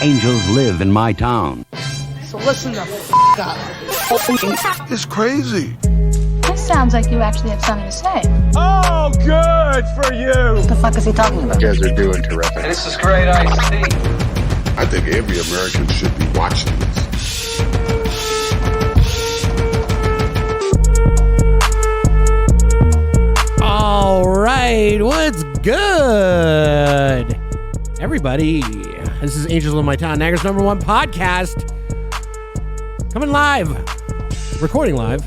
Angels live in my town. So listen the up. It's crazy. This sounds like you actually have something to say. Oh, good for you. What the fuck is he talking about? You guys are doing terrific. This is great iced tea. I think every American should be watching this. All right, what's good, everybody? This is Angels of My Town, Niagara's #1 podcast. Coming live, recording live.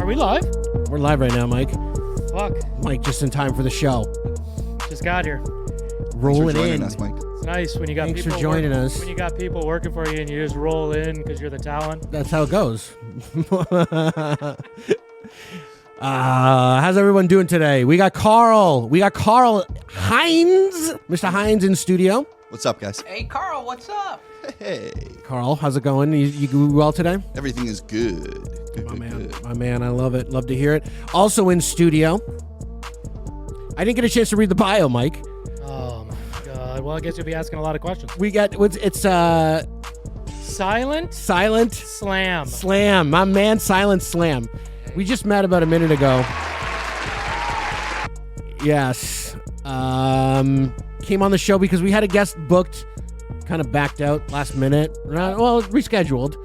Are we live? We're live right now, Mike. Fuck. Mike, just in time for the show. Just got here. Rolling Thanks for joining in. us, Mike. It's nice when you got Thanks for people joining us. When you got people working for you and you just roll in because you're the talent. That's how it goes. How's everyone doing today? We got Carl. Hines. Mr. Hines in studio. What's up, guys? Hey, Carl, what's up? Hey. Carl, how's it going? You do well today? Everything is good. Good. My man, I love it. Love to hear it. Also in studio, I didn't get a chance to read the bio, Mike. Oh my god. Well, I guess you'll be asking a lot of questions. We got it's Silent Slam. Slam. My man, Silent Slam. We just met about a minute ago. Yes. Came on the show because we had a guest booked, kind of backed out last minute. Well, rescheduled.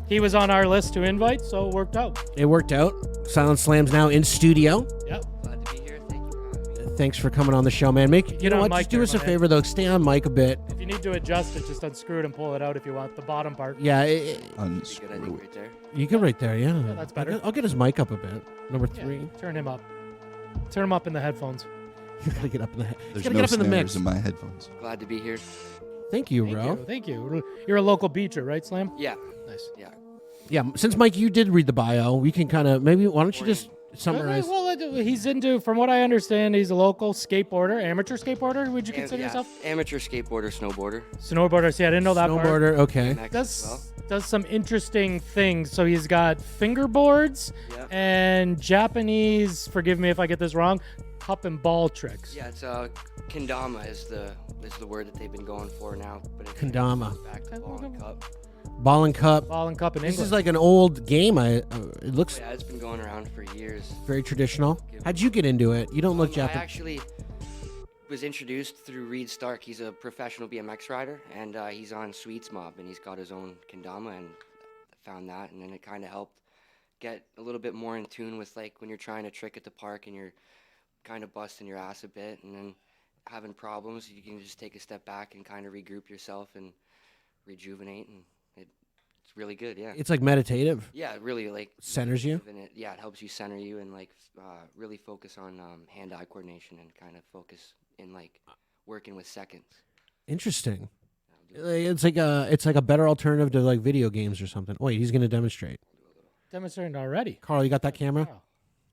He was on our list to invite, so it worked out. It worked out. Silent Slam's now in studio. Yep. Glad to be here. Thank you for having me. Thanks for coming on the show, man. You know on what? mic Just do there, us a my man. favor, though. Stay on mic a bit. If you need to adjust it, just unscrew it and pull it out if you want. The bottom part. Yeah, Pretty good, I think, right there. you can right there. Yeah, that's better. I'll get his mic up a bit. Number Yeah, 3. turn him up. Turn him up in the headphones. You gotta get up in the. There's gotta no get up in the snares mix. in my headphones. Glad to be here. Thank you, bro. Thank you. You're a local beacher, right, Slam? Yeah. Nice. Yeah. Yeah, since Mike, you did read the bio, we can kind of maybe. Why don't you just summarize? Well, he's into, from what I understand, he's a local skateboarder, amateur skateboarder. Would you consider yourself? Amateur skateboarder, snowboarder. Snowboarder. See, I didn't know that part. Snowboarder. Okay. BMX as Does some interesting things. So he's got fingerboards Yeah. and Japanese. Forgive me if I get this wrong. Cup and ball tricks. Yeah, it's Kendama is the word that they've been going for now. But it Kendama. goes back to ball and cup. Ball and cup. Ball and cup in This English. is like an old game. It looks Yeah, it's been going around for years. very traditional. How'd you get into it? You don't look I Japanese. actually was introduced through Reed Stark. He's a professional BMX rider, and he's on Sweets Mob, and he's got his own Kendama, and I found that, and then it kind of helped get a little bit more in tune with, like, when you're trying to trick at the park and you're kind of busting your ass a bit and then having problems, you can just take a step back and kind of regroup yourself and rejuvenate, and it's really good, yeah. It's like meditative. Yeah, it really, like, Centers you. and it helps you center you and, like, really focus on hand-eye coordination and kind of focus in, like, working with seconds. Interesting. It's like a better alternative to like video games or something. Wait, he's gonna demonstrate. Demonstrating already. Carl, you got that camera? Wow.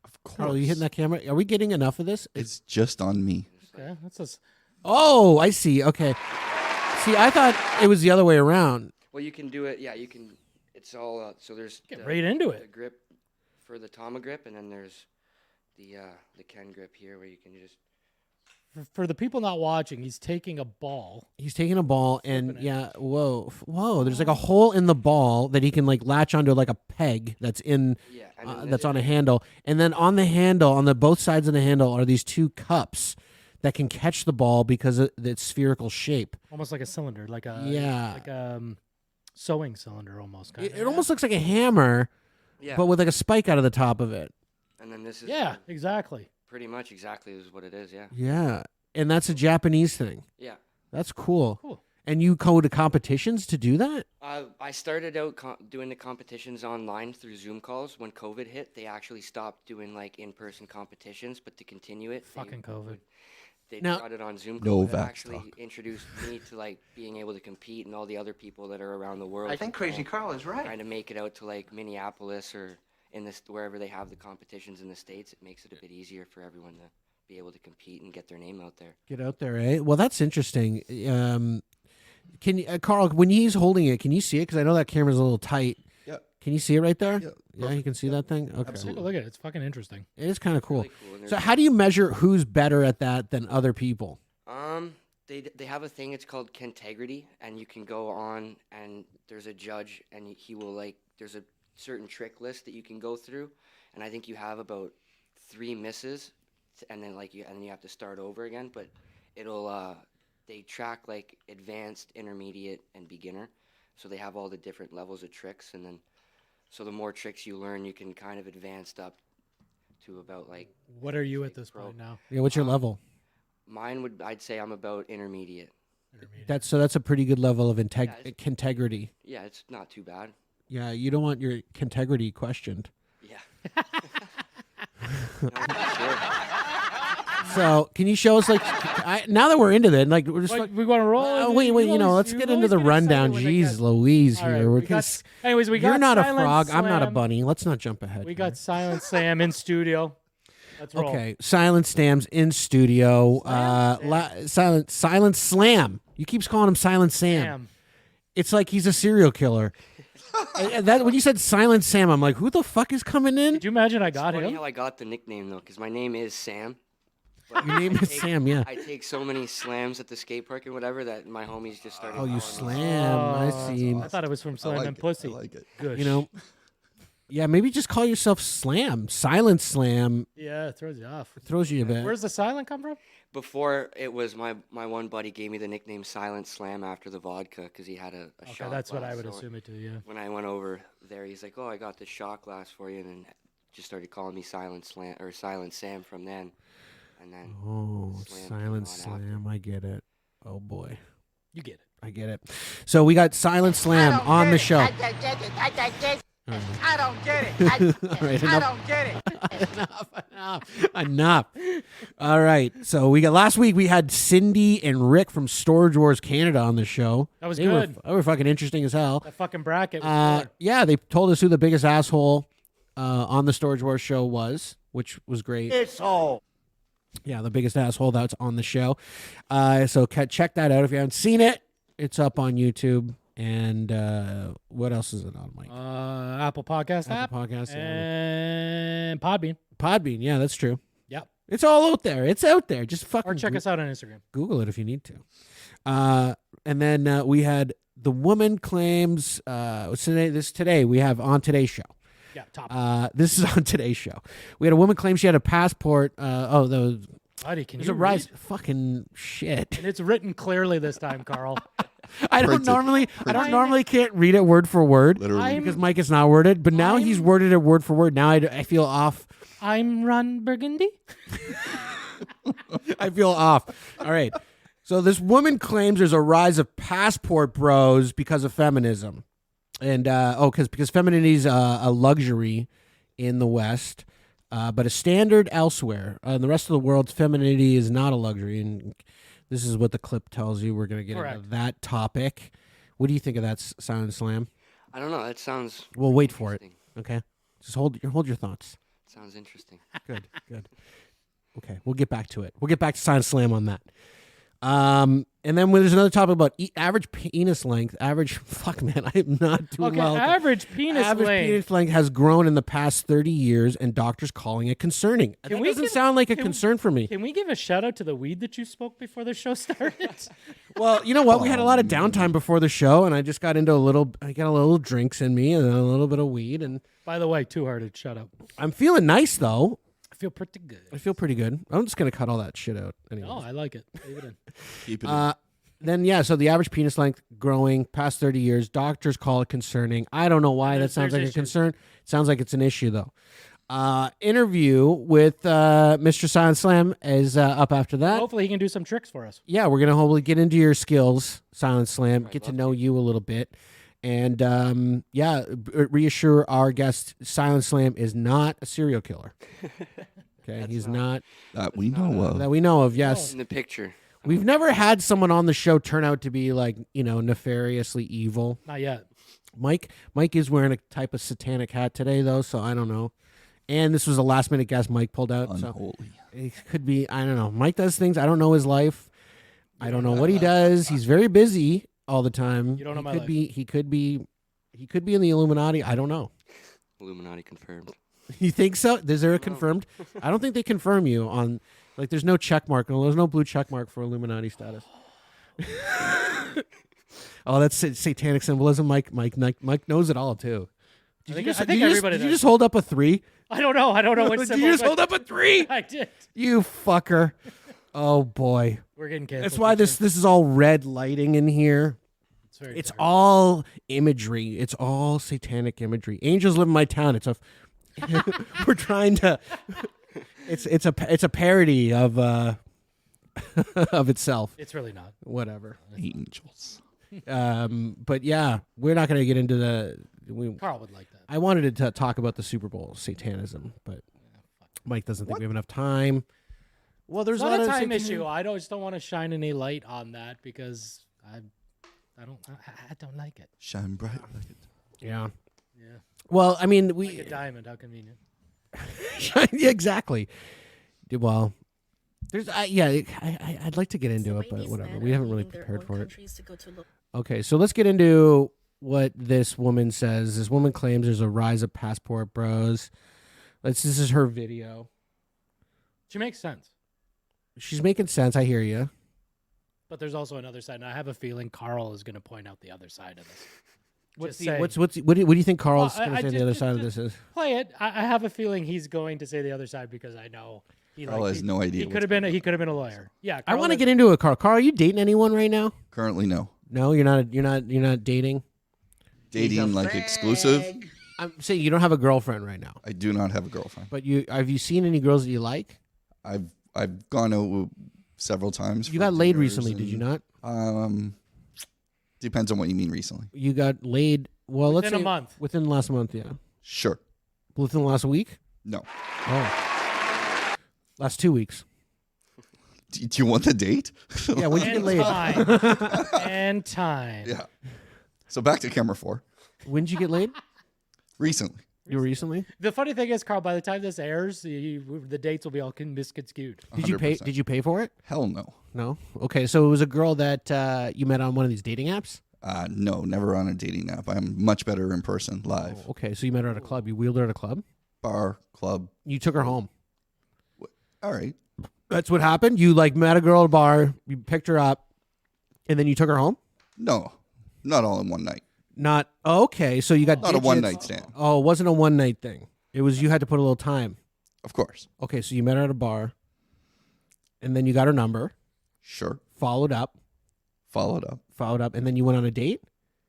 Of course. Carl, are you hitting that camera? Are we getting enough of this? It's just on me. Okay, that's just. Oh, I see. Okay. See, I thought it was the other way around. Well, you can do it. Yeah, you can. It's all. So there's Get right into the it. grip for the Tama grip, and then there's the Ken grip here, where you can just. For the people not watching, he's taking a ball. He's taking a ball and Flipping it. yeah, whoa. There's like a hole in the ball that he can like latch onto like a peg that's in Yeah, and then that's this on a is- handle, and then on the handle, on the both sides of the handle, are these 2 cups that can catch the ball because of its spherical shape. Almost like a cylinder, like a sewing cylinder almost. Kind It almost looks like a hammer, Yeah, but with like a spike out of the top of it. and then this is. Yeah, exactly. Pretty much exactly is what it is. Yeah. Yeah, and that's a Japanese thing. Yeah. That's cool. Cool. And you go to competitions to do that? I started out doing the competitions online through Zoom calls. When COVID hit, they actually stopped doing like in-person competitions, but to continue it, Fucking COVID. They Now- got it on Zoom. No That vax actually talk. introduced me to like being able to compete, and all the other people that are around the world. I think Crazy Carl is right. Trying to make it out to like Minneapolis or in this wherever they have the competitions in the States, it makes it a bit easier for everyone to be able to compete and get their name out there. Get out there, eh? Well, that's interesting. Can you, Carl, when he's holding it, can you see it? Because I know that camera's a little tight. Yeah. Can you see it right there? Yeah, Yeah, you can see that thing? Okay. Take a Absolutely. look at it. It's fucking interesting. It is kind of cool. Really cool. And So there's- how do you measure who's better at that than other people? They have a thing. It's called Kentegrity, and you can go on and there's a judge, and he will there's a certain trick list that you can go through, and I think you have about 3 misses, and then you have to start over again. But it'll they track like advanced, intermediate, and beginner, so they have all the different levels of tricks, and then so the more tricks you learn, you can kind of advance up to about like. What are you at this point now? Yeah, what's your level? I'd say I'm about intermediate. That's a pretty good level of it's- integrity. Yeah, it's not too bad. Yeah, you don't want your integrity questioned. Yeah. No, sure. So, can you show us now that we're into that, like we're just We want to roll. wait, let's get into the rundown. Jeez Louise All right, here. we got- anyways, we got You're not a Silent frog. I'm not a Slam. bunny. Let's not jump ahead. We here. got Silent Sam in studio. Let's roll. Okay, Silent Stam's in studio. Silent Slam. You keeps calling him Silent Sam. Sam. It's like he's a serial killer. That when you said Silent Sam, I'm like, who the fuck is coming in? Did you imagine I got Funny him? how I got the nickname though, because my name is Sam. Your name is Sam, yeah. I take so many slams at the skate park and whatever that my homies just started. Oh, you calling me slam. I see. I thought it was from Slam and Pussy. I like it. Good. You know, yeah, maybe just call yourself Slam. Silent Slam Yeah, it throws you off. throws you a bit. Where's the silent come from? Before it was my one buddy gave me the nickname Silent Slam after the vodka because he had a Okay, shot that's what glass. I would So assume it to. Yeah. when I went over there, he's like, "Oh, I got this shot glass for you," and then just started calling me Silent Slam or Silent Sam from then. And then Oh, Slam came Silent on after. Slam. I get it. Oh, boy. You get it. I get it. So we got Silent Slam on the show. I don't get it. All right, I don't get it. enough. All right. So last week we had Cindy and Rick from Storage Wars Canada on the show. That was They good. Were fucking interesting as hell. That fucking bracket was killer. Yeah, they told us who the biggest asshole on the Storage Wars show was, which was great. It's all. Yeah, the biggest asshole that's on the show. So check that out if you haven't seen it. It's up on YouTube. And what else is it on, Mike? Apple Podcast app. Apple Podcast, yeah. And Podbean. Podbean, yeah, that's true. Yep. It's all out there. It's out there. Just fucking Or check us out on Instagram. Google it if you need to. And then we had the woman claims. Today we have on today's show. Yeah, top. This is on today's show. We had a woman claim she had a passport. Buddy, can There's you a rise. read? Fucking shit. And it's written clearly this time, Carl. I don't normally can't read it word for word Literally. because Mike is not worded. But now he's worded it word for word. Now I feel off. I'm Ron Burgundy. I feel off. All right. So this woman claims there's a rise of passport bros because of feminism. And because femininity is a luxury in the West, but a standard elsewhere. In the rest of the world, femininity is not a luxury. And this is what the clip tells you. We're going to get into that topic. What do you think of that, Silent Slam? I don't know. That sounds. We'll wait for it. interesting. Okay. Just hold your thoughts. Sounds interesting. Good. Okay, we'll get back to it. We'll get back to Silent Slam on that. And then there's another topic about average penis length. Fuck man, I am not doing Okay, well. average penis Average length. penis length has grown in the past 30 years, and doctors calling it concerning. That doesn't sound like a concern for me. Can we give a shout out to the weed that you smoked before the show started? Well, you know what? We had a lot of downtime before the show, and I just got into I got a little drinks in me and a little bit of weed, and By the way, two-hearted, shut up. I'm feeling nice though. I feel pretty good. I feel pretty good. I'm just gonna cut all that shit out anyway. Oh, I like it. Leave it in. Keep it in. Then so the average penis length growing past 30 years. Doctors call it concerning. I don't know why that sounds like there's a concern. Sounds like it's an issue though. Interview with Mr. Silent Slam is up after that. Hopefully he can do some tricks for us. Yeah, we're gonna hopefully get into your skills, Silent Slam, get to know you a little bit, and reassure our guest Silent Slam is not a serial killer. Okay, he's not That we know of. that we know of. Yes, In the picture. we've never had someone on the show turn out to be like nefariously evil. Not yet. Mike is wearing a type of satanic hat today though, so I don't know. And this was a last minute guess Mike pulled out. So Unholy. it could be, I don't know. Mike does things. I don't know his life. I don't know what he does. He's very busy all the time. You don't know my he could life. be he could be in the Illuminati. I don't know. Illuminati confirmed. You think so? Is there a confirmed? I don't think they confirm you on there's no check mark. There's no blue check mark for Illuminati status. Oh, that's satanic symbolism. Mike knows it all too. I think everybody Did you does. just hold up a 3? I don't know. Which Did symbol. you just hold up a 3? I did. You fucker. Oh boy. We're getting canceled. That's why this is all red lighting in here. It's all imagery. It's all satanic imagery. Angels live in my town. We're trying to. It's a parody of of itself. It's really not. Whatever. Angels. But yeah, we're not going to get into Carl would like that. I wanted to talk about the Super Bowl satanism, but Mike doesn't think we have enough time. Well, there's not a a time issue. I just don't want to shine any light on that because I don't like it. Shine bright like it. Yeah. Yeah. Well, I mean, Like a diamond. How convenient. Yeah, exactly. Well, there's I'd like to get into it, but whatever. We haven't really prepared for it. Okay, so let's get into what this woman says. This woman claims there's a rise of passport bros. This is her video. She makes sense. She's making sense. I hear you. But there's also another side, and I have a feeling Carl is going to point out the other side of this. What do you think Carl's going to say the other side of this is? Play it. I have a feeling he's going to say the other side because I know Carl has no idea. He could have been a lawyer. Yeah. I want to get into it, Carl. Carl, are you dating anyone right now? Currently, no. No, you're not dating. Dating like exclusive. I'm saying you don't have a girlfriend right now. I do not have a girlfriend. But have you seen any girls that you like? I've gone out several times. You got laid recently, did you not? Depends on what you mean recently. You got laid. Well, within let's say a month. Within the last month, yeah. Sure. Within the last week? No. Oh. Last 2 weeks. Do you want the date? Yeah, when you get laid. And time. Yeah. So back to camera 4. When did you get laid? Recently. You recently? The funny thing is, Carl, by the time this airs, the dates will be all misconstrued. Did you pay? Did you pay for it? Hell no. No. Okay, so it was a girl that you met on one of these dating apps. No, never on a dating app. I'm much better in person, live. Oh, okay, so you met her at a club. You wheeled her at a club. Bar, club. You took her home. All right. That's what happened. You met a girl at a bar. You picked her up, and then you took her home. No, not all in one night. Not okay. So you got not digits. A one night stand. Oh, it wasn't a one night thing. It was you had to put a little time. Of course. Okay, so you met her at a bar, and then you got her number. Sure. Followed up, and then you went on a date.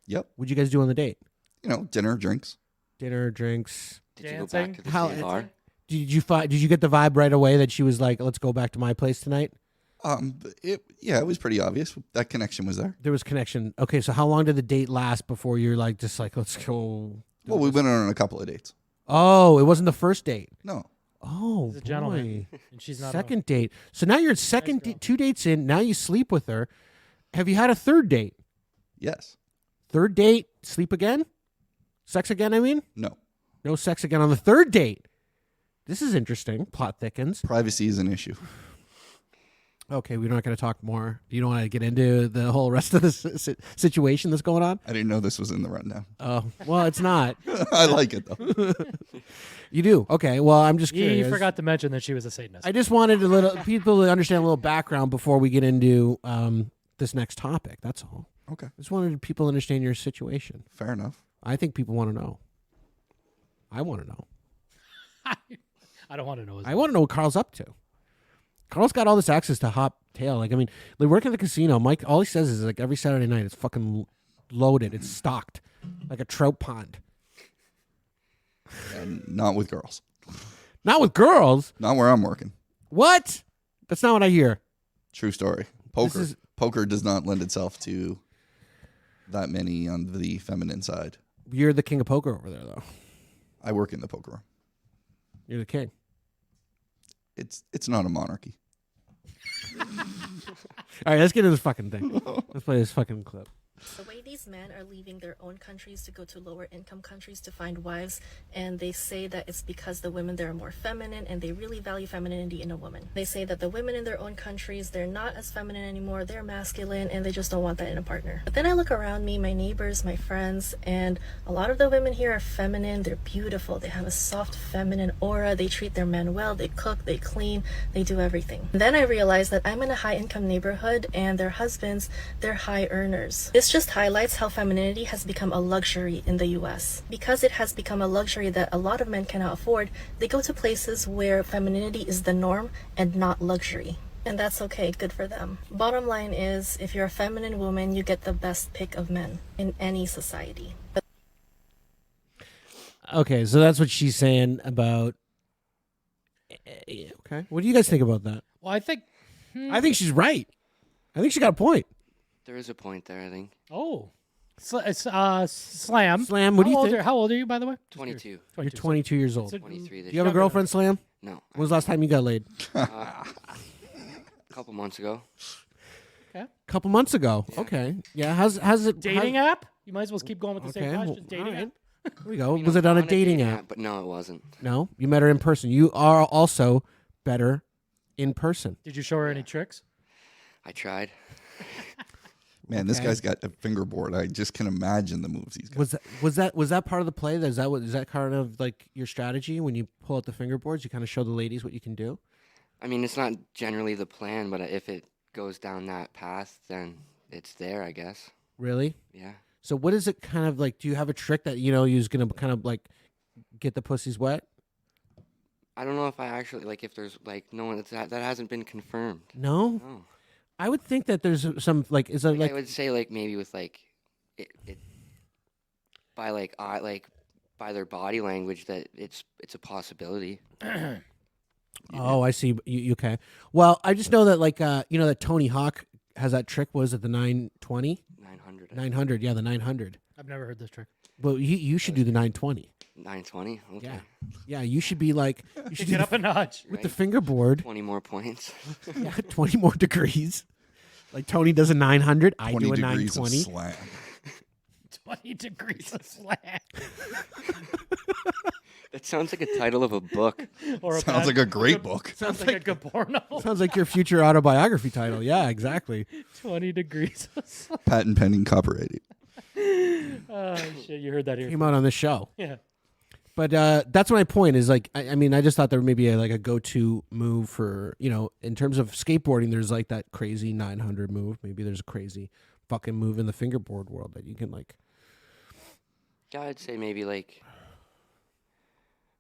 Yep. What'd you guys do on the date? Dinner, drinks. Dinner, drinks. Did you go back to the same bar? Did you get the vibe right away that she was like, "Let's go back to my place tonight"? It was pretty obvious. That connection was there. There was connection. Okay, so how long did the date last before you're like, let's go? Well, we went on a couple of dates. Oh, it wasn't the first date. No. Oh, he's a gentleman, and she's not. Second date. So now you're at 2 dates in. Now you sleep with her. Have you had a third date? Yes. Third date, sleep again? Sex again, I mean? No. No sex again on the third date. This is interesting. Plot thickens. Privacy is an issue. Okay, we're not going to talk more. You don't want to get into the whole rest of the situation that's going on? I didn't know this was in the rundown. Oh, well, it's not. I like it, though. You do? Okay, well, I'm just curious. You forgot to mention that she was a Satanist. I just wanted people to understand a little background before we get into this next topic. That's all. Okay. I just wanted people to understand your situation. Fair enough. I think people want to know. I want to know. I don't want to know. I want to know what Carl's up to. Carl's got all this access to hot tail. Like working at the casino, Mike, all he says is every Saturday night it's fucking loaded. It's stocked like a trout pond. And not with girls. Not with girls? Not where I'm working. What? That's not what I hear. True story. Poker does not lend itself to that many on the feminine side. You're the king of poker over there, though. I work in the poker room. You're the king. It's not a monarchy. All right, let's get into this fucking thing. Let's play this fucking clip. The way these men are leaving their own countries to go to lower income countries to find wives, and they say that it's because the women there are more feminine and they really value femininity in a woman. They say that the women in their own countries, they're not as feminine anymore, they're masculine, and they just don't want that in a partner. But then I look around me, my neighbors, my friends, and a lot of the women here are feminine, they're beautiful, they have a soft feminine aura, they treat their men well, they cook, they clean, they do everything. And then I realized that I'm in a high income neighborhood and their husbands, they're high earners. This just highlights how femininity has become a luxury in the US. Because it has become a luxury that a lot of men cannot afford, they go to places where femininity is the norm and not luxury. And that's okay, good for them. Bottom line is, if you're a feminine woman, you get the best pick of men in any society. But Okay, so that's what she's saying about. Okay, what do you guys think about that? Well, I think. I think she's right. I think she got a point. There is a point there, I think. Oh. Slam. Slam, what do you think? How old are you, by the way? 22. You're 22 years old. 23 this Do you have a girlfriend, Slam? No. When was the last time you got laid? A couple months ago. Couple months ago. Yeah. Okay. Yeah. How's it? Dating app? You might as well keep going with the same Okay, question. well, Dating all right. app? Here we go. Was it on a dating app? But no, it wasn't. No, you met her in person. You are also better in person. Did you show her any tricks? I tried. Man, this guy's got a fingerboard. I just can imagine the moves he's got. Was that part of the play? Is that kind of like your strategy when you pull out the fingerboards? You kind of show the ladies what you can do. I mean, it's not generally the plan, but if it goes down that path, then it's there, I guess. Really? Yeah. So what is it kind of like? Do you have a trick that you're gonna kind of like get the pussies wet? I don't know if I actually if there's no one that hasn't been confirmed. No. No. I would think that there's some is there I would say maybe with it by by their body language that it's a possibility. Oh, I see. You okay? Well, I just know that that Tony Hawk has that trick. Was it the 920? 900. 900. Yeah, the 900. I've never heard this trick. Well, you should do the 920. 920. Okay. Yeah. You should be you should Get up a notch. with the fingerboard. 20 more points. Yeah, 20 more degrees. Like Tony does a 900, I 20 do a degrees 920. of slam. 20 degrees of slam. That sounds like a title of a book. Or Sounds like a great book. Sounds like a good porno. Sounds like your future autobiography title. Yeah, exactly. 20 degrees of slam. Patent pending, copyrighted. Oh, shit. You heard that here. Came out on this show. Yeah. But that's my point is I mean, I just thought there may be a go-to move for, in terms of skateboarding, there's that crazy 900 move. Maybe there's a crazy fucking move in the fingerboard world that you can Yeah, I'd say maybe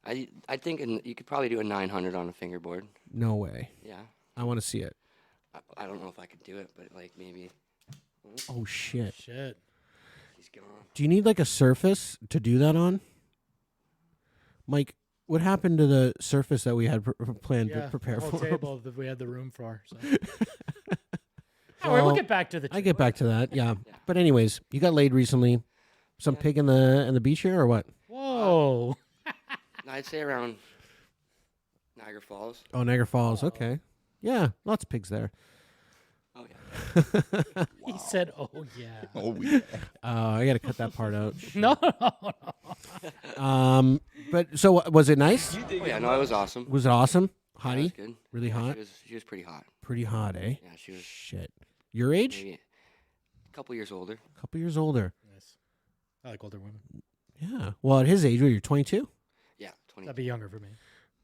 I think you could probably do a 900 on a fingerboard. No way. Yeah. I want to see it. I don't know if I could do it, but maybe. Oh, shit. Shit. He's gone. Do you need a surface to do that on? Mike, what happened to the surface that we had planned to prepare the whole for? table that we had the room for. So. All right, we'll get back to the. I get back to that, yeah. But anyways, you got laid recently. Some pig in the beach here, or what? Whoa. I'd say around Niagara Falls. Oh, Niagara Falls. Okay. Yeah, lots of pigs there. Oh yeah. He said, "Oh yeah." Oh yeah. I got to cut that part out. No. But so was it nice? Oh yeah, no, it was awesome. Was it awesome? Yeah, Hottie? it was good. Really hot? She was pretty hot. Pretty hot, eh? Yeah, she was Shit. Your age? maybe a couple years older. A couple years older. Nice. I like older women. Yeah. Well, at his age, you're 22. Yeah, 20. That'd be younger for me.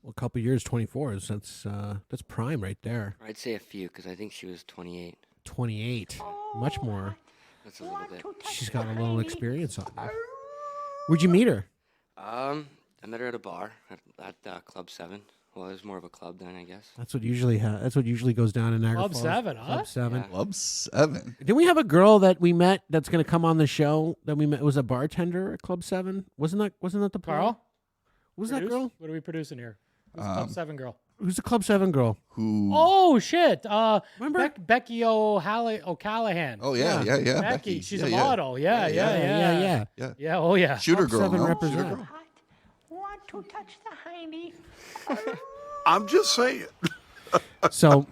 Well, a couple years, 24 is that's prime right there. I'd say a few because I think she was 28. 28, much more. That's a little bit. She's got a little experience on her. Where'd you meet her? I met her at a bar at Club 7. Well, it was more of a club then, I guess. That's what usually that's what usually goes down in Niagara Club Falls. 7, huh? Club 7. Yeah. Club 7. Didn't we have a girl that we met that's going to come on the show that we met was a bartender at Club 7? Wasn't that the Carl? Was that girl? What are we producing here? Who's the Club 7 girl? Who's the Club 7 girl? Who? Oh shit! Remember? Becky O'Callahan. Oh yeah. Becky. She's a yeah. model. Yeah. Yeah. Yeah. Oh yeah. Shooter Club girl. 7 No? represent. Shooter girl. Want to touch the hiney? I'm just saying. So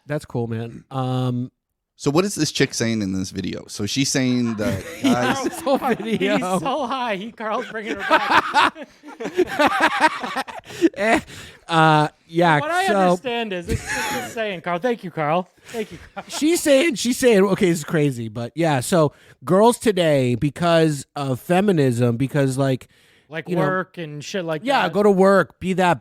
that's cool, man. So what is this chick saying in this video? So she's saying that guys. This whole video. He's so high. Carl's bringing her back. Yeah. What I so understand is it's just saying, Carl. Thank you, Carl. Thank you, Carl. she's saying, okay, this is crazy, but yeah. So girls today, because of feminism, because like you know, work and shit like yeah, that. go to work, be that.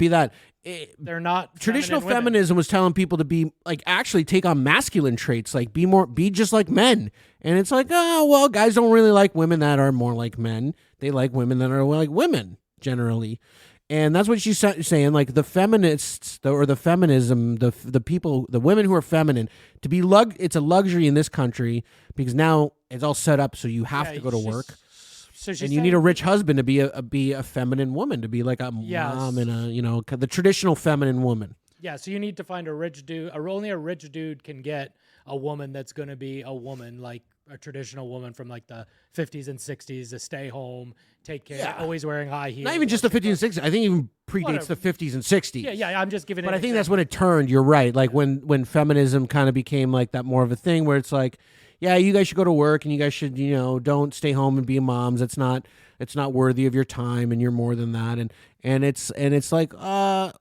They're not Traditional feminine women. feminism was telling people to be like actually take on masculine traits, like be just like men. And it's like, oh well, guys don't really like women that are more like men. They like women that are like women generally. And that's what she's saying. Like the feminists or the feminism, the people, the women who are feminine, to be it's a luxury in this country because now it's all set up so you have to go to work. So she's and you need a rich husband to be a feminine woman, to be like a mom and the traditional feminine woman. Yeah, so you need to find a rich dude. Only a rich dude can get a woman that's going to be a woman, like a traditional woman from like the 50s and 60s, to stay home, take care, always wearing high heels. Not even just the 50s and 60s. I think even predates the 50s and 60s. Yeah, I'm just giving it. But I think that's when it turned. You're right. Like when feminism kind of became like that more of a thing where it's like, yeah, you guys should go to work and you guys should, don't stay home and be moms. It's not worthy of your time and you're more than that. And it's like, I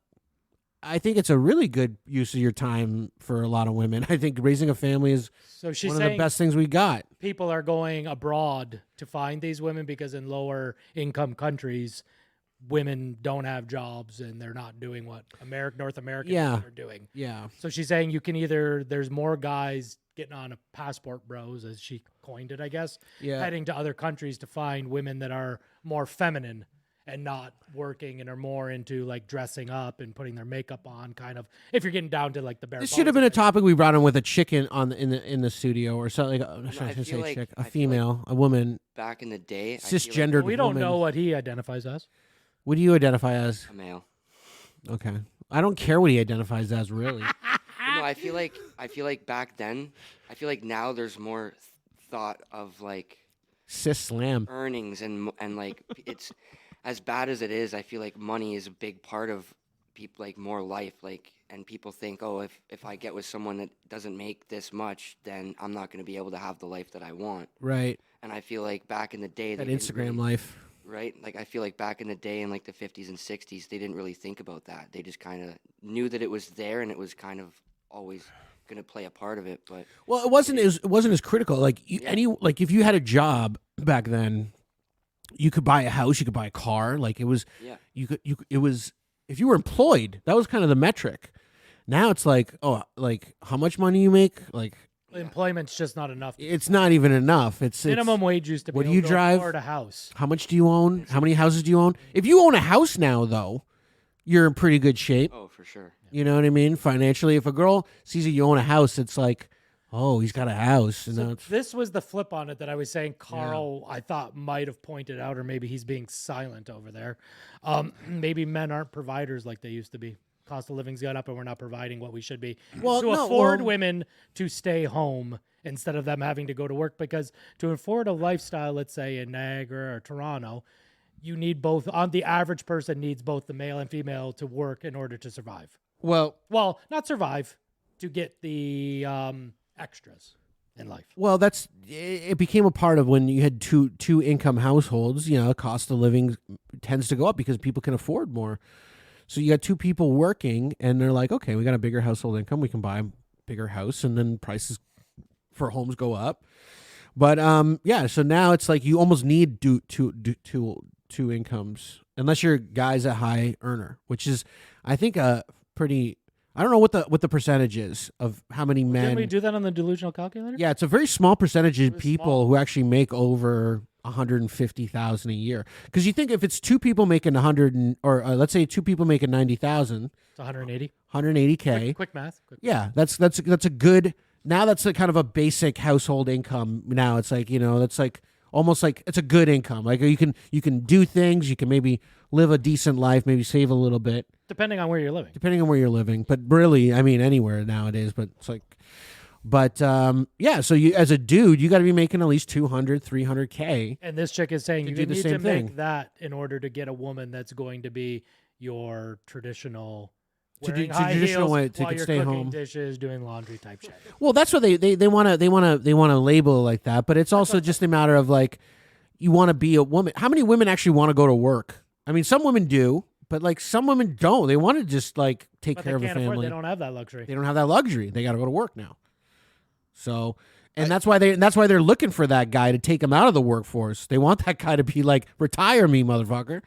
think it's a really good use of your time for a lot of women. I think raising a family is one of the best things we got. People are going abroad to find these women because in lower income countries, women don't have jobs and they're not doing what North American women are doing. Yeah. So she's saying there's more guys getting on a passport bros, as she coined it, I guess, heading to other countries to find women that are more feminine and not working and are more into like dressing up and putting their makeup on, kind of, if you're getting down to like the bare This should have been a topic we brought in with a chicken in the studio or something. A female, a woman. Back in the day, cisgendered we don't woman. know what he identifies as. What do you identify as? A male. Okay. I don't care what he identifies as, really. No, I feel like back then, I feel like now there's more thought of like cis slam earnings and like it's as bad as it is. I feel like money is a big part of people, like more life, like, and people think, oh, if I get with someone that doesn't make this much, then I'm not going to be able to have the life that I want. Right. And I feel like back in the day, that Instagram life. Right? Like, I feel like back in the day in like the 50s and 60s, they didn't really think about that. They just kind of knew that it was there and it was kind of always going to play a part of it. But well, it wasn't as critical. Like if you had a job back then, you could buy a house, you could buy a car. Like it was, it was, if you were employed, that was kind of the metric. Now it's like, oh, like how much money you make, like. Employment's just not enough. It's not even enough. It's minimum wage used to be. What do you drive? Afford a house. How much do you own? How many houses do you own? If you own a house now, though, you're in pretty good shape. Oh, for sure. You know what I mean? Financially, if a girl sees that you own a house, it's like, oh, he's got a house. So this was the flip on it that I was saying. Carl, I thought might have pointed out, or maybe he's being silent over there. Maybe men aren't providers like they used to be. Cost of living's gone up and we're not providing what we should be. Afford women to stay home instead of them having to go to work, because to afford a lifestyle, let's say in Niagara or Toronto, you need both. The average person needs both the male and female to work in order to survive. Well, not survive, to get the extras in life. Well, it became a part of when you had two income households, cost of living tends to go up because people can afford more. So you got two people working, and they're like, okay, we got a bigger household income. We can buy a bigger house, and then prices for homes go up. But so now it's like you almost need two incomes, unless you're guys a high earner, which is, I think, a pretty. I don't know what the percentage is of how many men. Didn't we do that on the delusional calculator? Yeah, it's a very small percentage of people who actually make over $150,000 a year. Because you think if it's two people making let's say two people making $90,000, it's 180. 180K. Quick math. Yeah, that's a good. Now that's a kind of a basic household income. Now it's like that's like almost like it's a good income. Like you can do things. You can maybe live a decent life. Maybe save a little bit. Depending on where you're living. But really, I mean, anywhere nowadays. But it's like. But so you as a dude, you got to be making at least 200, 300K. And this chick is saying you do the need same to thing. make that in order to get a woman that's going to be your traditional wearing to high traditional heels way to while you're stay cooking home. dishes, doing laundry type shit. Well, that's what they want to label it like that, but it's also just a matter of like you want to be a woman. How many women actually want to go to work? I mean, some women do, but like some women don't. They want to just like take But care of they a can't afford. family. They don't have that luxury. They don't have that luxury. They got to go to work now. So, and that's why they're looking for that guy to take them out of the workforce. They want that guy to be like, retire me, motherfucker.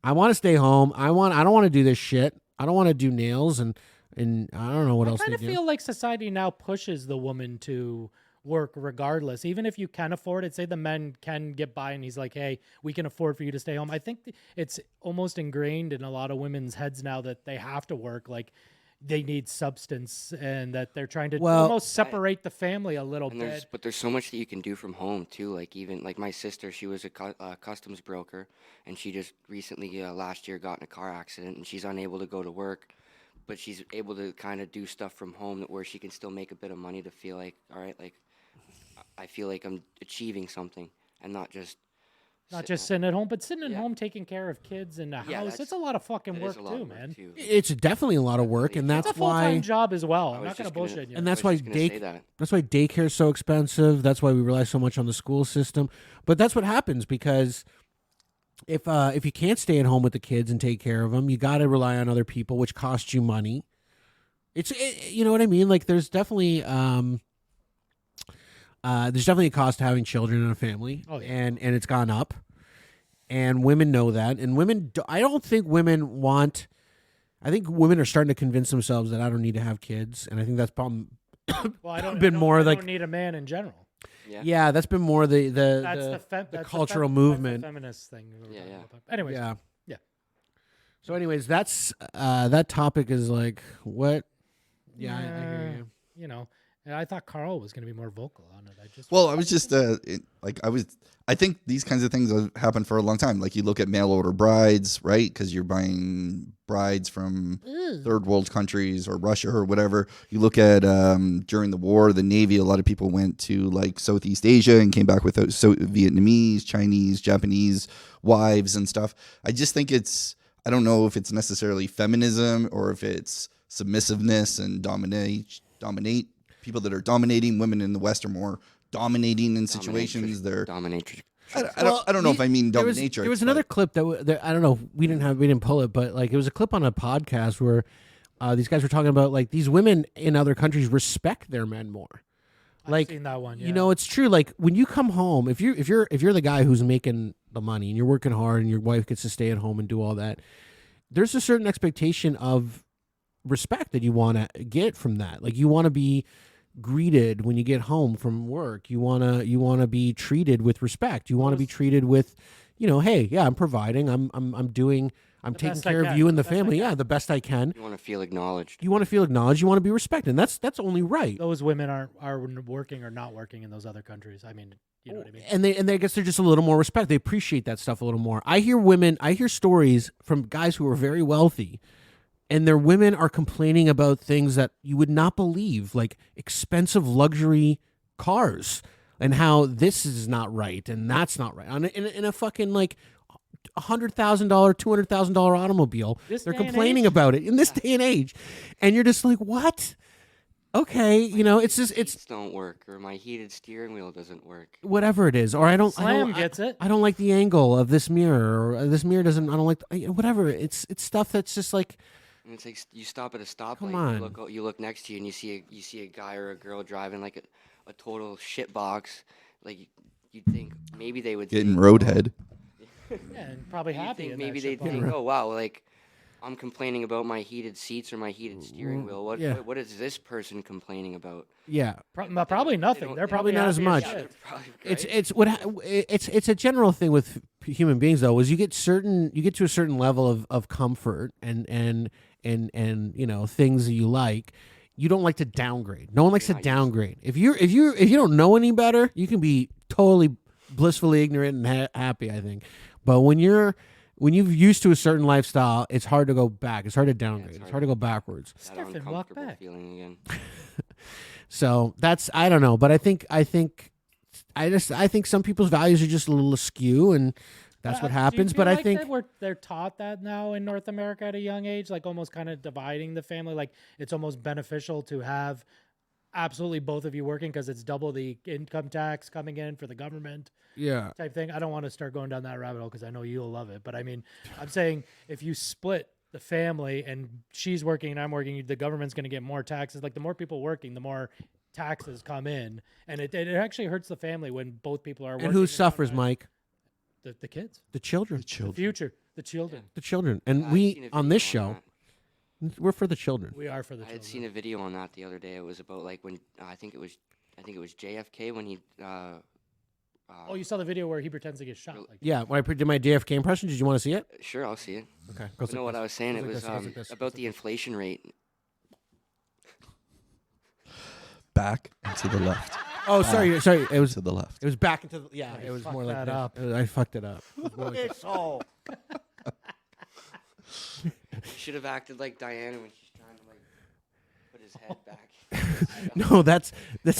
I want to stay home. I don't want to do this shit. I don't want to do nails and I don't know what else I they kind of do. feel like society now pushes the woman to work regardless, even if you can afford it. Say the men can get by and he's like, hey, we can afford for you to stay home. I think it's almost ingrained in a lot of women's heads now that they have to work, like they need substance, and that they're trying to almost separate the family a little bit. But there's so much that you can do from home too. Like even like my sister, she was a customs broker, and she just recently last year got in a car accident, and she's unable to go to work, but she's able to kind of do stuff from home where she can still make a bit of money to feel like, all right, like I feel like I'm achieving something and not just Sitting at home, but sitting at home taking care of kids in the house. It's a lot of fucking work too, man. It's definitely a lot of work, and that's it's a full-time why job as well. I'm not going to bullshit you. And that's why daycare is so expensive. That's why we rely so much on the school system. But that's what happens because if you can't stay at home with the kids and take care of them, you got to rely on other people, which costs you money. You know what I mean? Like there's definitely a cost to having children in a family, and it's gone up, and women know that, and women. I don't think women want. I think women are starting to convince themselves that I don't need to have kids, and I think that's problem. I don't need a man in general. Yeah, that's been more the cultural movement, the feminist thing. Anyways, yeah. So, anyways, that's that topic is like what? Yeah, I hear you. You know. And I thought Carl was going to be more vocal on it. I was just I think these kinds of things have happened for a long time. Like you look at mail order brides, right? Because you're buying brides from third world countries or Russia or whatever. You look at during the war, the Navy, a lot of people went to like Southeast Asia and came back with Vietnamese, Chinese, Japanese wives and stuff. I just think I don't know if it's necessarily feminism or if it's submissiveness and dominate. People that are dominating, women in the West are more dominating in situations. They're dominatrix. I don't know if I mean dominatrix. There was another clip that I don't know. We didn't pull it, but like it was a clip on a podcast where these guys were talking about like these women in other countries respect their men more. Like, I've seen that one. Yeah. You know, it's true. Like when you come home, if you're the guy who's making the money and you're working hard and your wife gets to stay at home and do all that, there's a certain expectation of respect that you want to get from that. Like you want to be greeted when you get home from work. You want to be treated with respect. You want to be treated with, hey, yeah, I'm providing. I'm taking care of you and the family. Yeah, the best I can. You want to feel acknowledged. You want to feel acknowledged. You want to be respected. And that's only right. Those women are working or not working in those other countries. I mean, you know what I mean? And I guess they're just a little more respect. They appreciate that stuff a little more. I hear stories from guys who are very wealthy, and their women are complaining about things that you would not believe, like expensive luxury cars, and how this is not right and that's not right. In a fucking like $100,000, $200,000 automobile, they're complaining about it in this day and age, and you're just like, what? Okay, it's don't work, or my heated steering wheel doesn't work. Whatever it is, or I don't. Gets it. I don't like the angle of this mirror, or this mirror doesn't. I don't like whatever. It's stuff that's just like. And it's like you stop at a stoplight. You look next to you, and you see a guy or a girl driving like a total shit box. Like you'd think maybe they would getting roadhead. Yeah, and probably happy. Maybe they'd think, oh wow, like I'm complaining about my heated seats or my heated steering wheel. What is this person complaining about? Yeah, probably nothing. They're probably not as much. It's a general thing with human beings though. Is you get to a certain level of comfort and things that you like. You don't like to downgrade. No one likes to downgrade. If you don't know any better, you can be totally blissfully ignorant and happy, I think. But when you're used to a certain lifestyle, it's hard to go back. It's hard to downgrade. It's hard to go backwards. That uncomfortable feeling again. So I don't know, but I think some people's values are just a little askew, and that's what Do you happens. feel But I like think that they're taught that now in North America at a young age, like almost kind of dividing the family. Like it's almost beneficial to have absolutely both of you working because it's double the income tax coming in for the government. yeah. Type thing. I don't want to start going down that rabbit hole because I know you'll love it. But I mean, I'm saying if you split the family and she's working and I'm working, the government's going to get more taxes. Like the more people working, the more taxes come in, and it actually hurts the family when both people are working. And who suffers, Mike? The kids, The children. the future, the children. The children. And I've we seen a on video this show, we're for the children. We are for the I children. had seen a video on that the other day. It was about like when I think it was JFK when he. Oh, you saw the video where he pretends to get shot. Like Yeah, when I did my JFK impression, did you want to see it? Sure, I'll see it. Okay. You know what I was saying? goes It like was this, goes like this, about the inflation rate. Back and to the left. Oh, sorry. It was To the left. It was back into the Oh, it was fucked more like that this. up. I fucked it up. It was more like this. He should have acted like Diana when she's trying to like put his head back. No, that's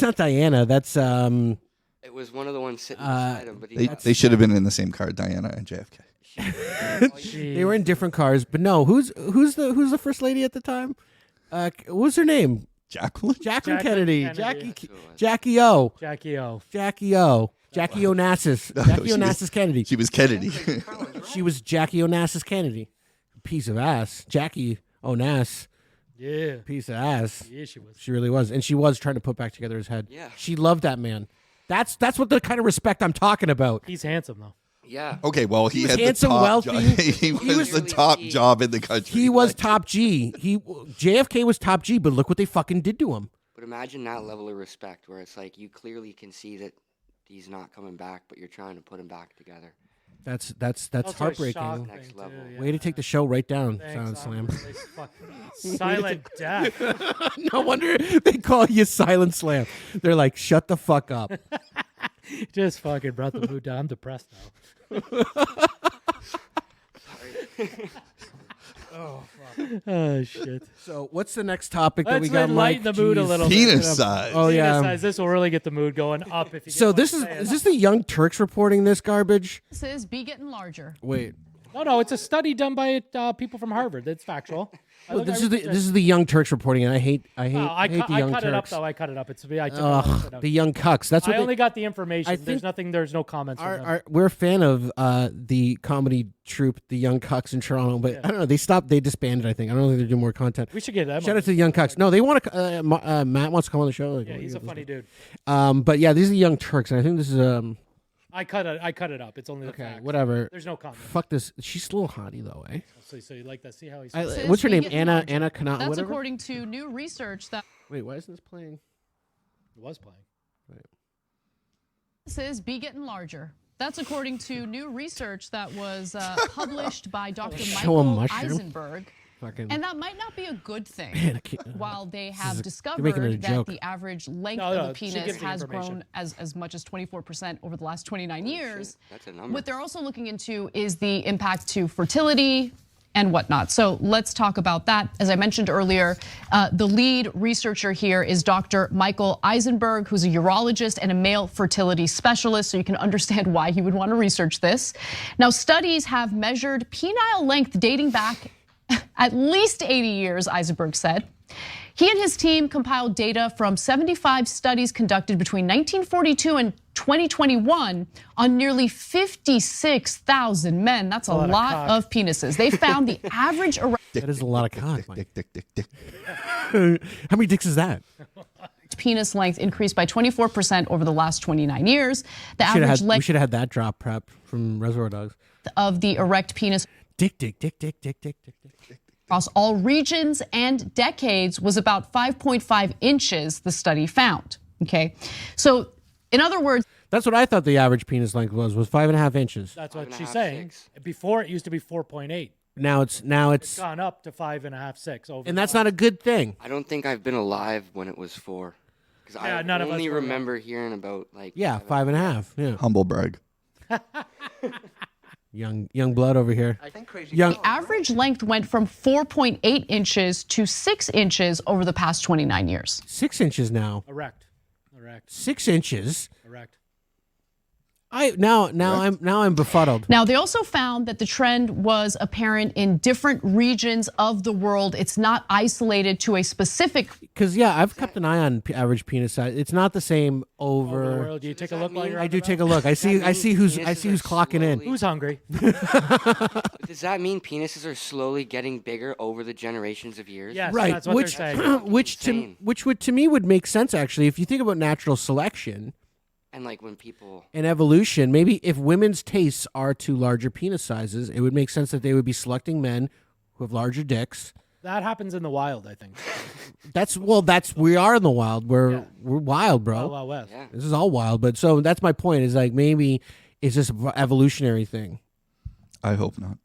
not Diana. That's It was one of the ones sitting beside him, but he They should have been in the same car, Diana and JFK. they were in different cars. But no, who's the first lady at the time? What was her name? Jacqueline? Jacqueline Jacqueline Kennedy. Kennedy. Jackie O. Jackie O. Jackie O. Jackie Onassis. Jackie Onassis Kennedy. She was Kennedy. She was Jackie Onassis Kennedy. Piece of ass. Jackie Onass. Yeah. Piece of ass. Yeah, she was. She really was. And she was trying to put back together his head. Yeah. She loved that man. That's what the kind of respect I'm talking about. He's handsome though. Yeah. Okay, well, he had handsome, the top wealthy. job. He was the Literally top he- job in the country. He was Like, top G. JFK was top G, but look what they fucking did to him. But imagine that level of respect where it's like you clearly can see that he's not coming back, but you're trying to put him back together. That's Also a shock heartbreaking. Next thing, level. too, yeah. Way to take the show right down, Thanks, Silent I'm Slam. really fucking silent death. No wonder they call you Silent Slam. They're like, shut the fuck up. Just fucking brought the mood down. I'm depressed now. Oh shit. So what's the next topic that Let's we got, Mike? lighten the mood a Jeez. little bit. Penis size. Oh yeah. Size. This will really get the mood going up. If you So get this what I'm is saying. this the Young Turks reporting this garbage? This is be getting larger. Wait. No, it's a study done by people from Harvard. It's factual. Oh, this is the Young Turks reporting, and I hate I the Young cut Turks. it up though. I cut it up. It's I took it out. The Young Cucks. That's what I only got the information. I There's think There's no comments. from them. we're a fan of the comedy troupe, the Young Cucks in Toronto, but I don't know. They disbanded. I think I don't think they're doing more content. We should get them. Shout on. out to the Young Cucks. No, they want to. Matt wants to come on the show. Like, Yeah, he's a funny dude. But yeah, these are the Young Turks, and I think this is I cut it up. It's only the okay. facts. Whatever. There's no comment. Fuck this. She's a little hottie though, eh? So you like that? See how he's. What's her be name? getting Anna larger. Kana. That's Whatever. according to new research that Wait, why isn't this playing? It was playing. this is be getting larger. That's according to new research that was published by Dr. Show a Michael mushroom. Eisenberg. Fucking. And that might not be a good thing. Man, I can't- While they you're have making it a discovered joke. that the average length No, of a she penis gives the has information. grown as much as 24% over the last 29 years. That's a number. What they're also looking into is the impact to fertility and whatnot. So let's talk about that. As I mentioned earlier, the lead researcher here is Dr. Michael Eisenberg, who's a urologist and a male fertility specialist, so you can understand why he would want to research this. Now, studies have measured penile length dating back at least 80 years, Eisenberg said. He and his team compiled data from 75 studies conducted between 1942 and 2021 on nearly 56,000 men. That's a lot of penises. They found the average That is a lot of cock. Mike. Dick. How many dicks is that? penis length increased by 24% over the last 29 years. The We average should length have had that drop prep from Reservoir Dogs. of the erect penis Dick. across all regions and decades was about 5.5 inches, the study found. Okay, so in other words, That's what I thought the average penis length was 5.5 inches. That's what 5.5, she's saying. 6. Before it used to be 4.8. Now it's It's gone up to 5.5, 6. Over and that's time. not a good thing. I don't think I've been alive when it was 4. Because Yeah, I none of us only were alive. remember hearing about like Yeah, 5.5. Yeah, Humble brag. young blood over here. I think crazy. Young. average length went from 4.8 inches to 6 inches over the past 29 years. 6 inches now. Erect. 6 inches. Erect. I'm befuddled. Now, they also found that the trend was apparent in different regions of the world. It's not isolated to a specific. Because I've kept an eye on average penis size. It's not the same over the world. Do you take a look while you're I do take a look. I see who's clocking in. Who's hungry? Does that mean penises are slowly getting bigger over the generations of years? Yes, Right, that's what they're saying. which would to me would make sense actually if you think about natural selection. And like when people In evolution, maybe if women's tastes are to larger penis sizes, it would make sense that they would be selecting men who have larger dicks. That happens in the wild, I think. We are in the wild. We're wild, bro. Wild West. Yeah. This is all wild, but so that's my point. Is like maybe it's just an evolutionary thing. I hope not.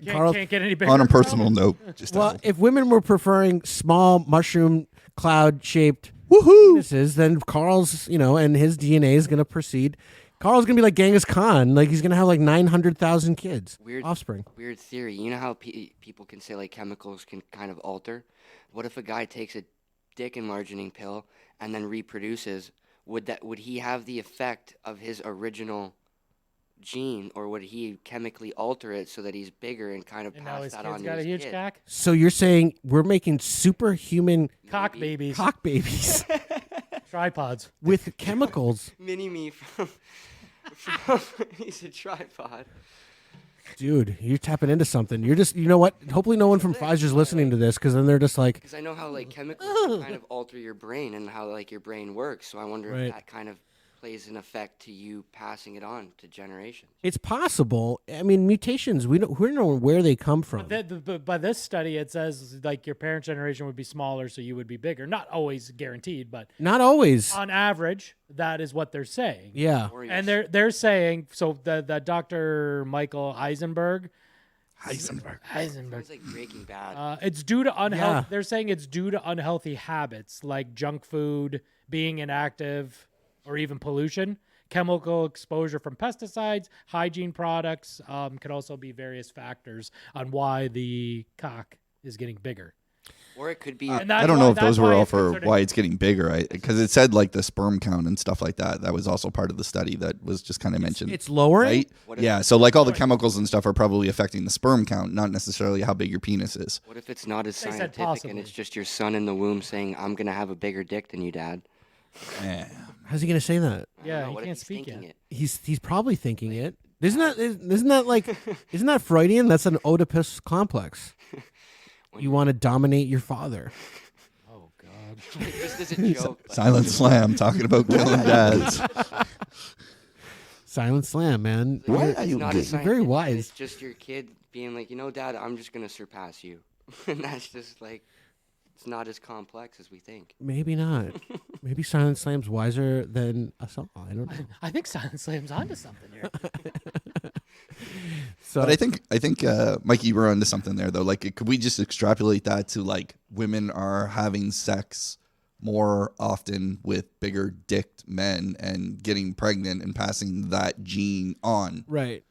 Can't get any bigger. On a personal note, just Well, if women were preferring small mushroom cloud shaped penises, then Carl's, and his DNA is going to proceed. Carl's going to be like Genghis Khan. Like he's going to have like 900,000 kids, offspring. Weird theory. You know how people can say like chemicals can kind of alter? What if a guy takes a dick enlarging pill and then reproduces? Would he have the effect of his original gene, or would he chemically alter it so that he's bigger and kind of And now pass his that kid's on got to a his huge kid? cock. So you're saying we're making superhuman Cock babies. cock babies Tripods. with chemicals? Mini me from he's a tripod. Dude, you're tapping into something. You're just, you know what? Hopefully no one from Pfizer's listening to this because then they're just like, Because I know how like chemicals can kind of alter your brain and how like your brain works. So I wonder Right. if that kind of plays an effect to you passing it on to generations. it's possible. I mean, mutations, we don't know where they come from. But by this study, it says like your parent generation would be smaller, so you would be bigger. Not always guaranteed, but Not always. on average, that is what they're saying. Yeah. And they're saying so. The Dr. Michael Eisenberg. Sounds like Breaking Bad. It's due to unhealthy. Yeah. They're saying it's due to unhealthy habits like junk food, being inactive, or even pollution. Chemical exposure from pesticides, hygiene products could also be various factors on why the cock is getting bigger. Or it could be. I don't know if those were all for why it's getting bigger, because it said like the sperm count and stuff like that. That was also part of the study that was just kind of mentioned. It's lowering? Right? Yeah, so like all the chemicals and stuff are probably affecting the sperm count, not necessarily how big your penis is. What if it's not as They said scientific possibly. and it's just your son in the womb saying, "I'm gonna have a bigger dick than you, Dad"? How's he going to say that? Yeah, he What if can't he's speak thinking yet. it? He's probably thinking it. Isn't that Freudian? That's an Oedipus complex. You want to dominate your father. Oh God. Just as a joke. but- Silent Slam talking about killing dads. Silent slam, man. Why You're- are you Not gay? as Very scientific, wise. It's just your kid being like, Dad, I'm just gonna surpass you, and that's just like, it's not as complex as we think. Maybe not. Maybe Silent Slam's wiser than us all. I don't know. I think Silent Slam's onto something here. So But I think Mikey, you were onto something there though. Like, could we just extrapolate that to like women are having sex more often with bigger dicked men and getting pregnant and passing that gene on? right.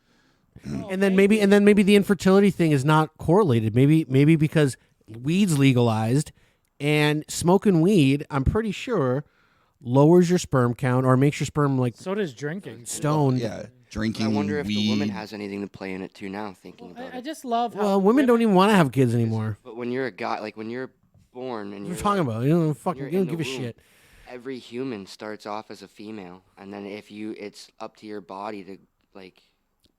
And then maybe the infertility thing is not correlated. Maybe because weed's legalized and smoking weed, I'm pretty sure, lowers your sperm count or makes your sperm like So does drinking. stoned. Yeah, drinking I wonder if weed. the woman has anything to play in it too now, thinking about I it. just love how Well, women don't even want to have kids anymore. But when you're a guy, like when you're born and What are you're you talking about? You don't fucking you're you don't in give a the womb, shit. Every human starts off as a female, and then it's up to your body to like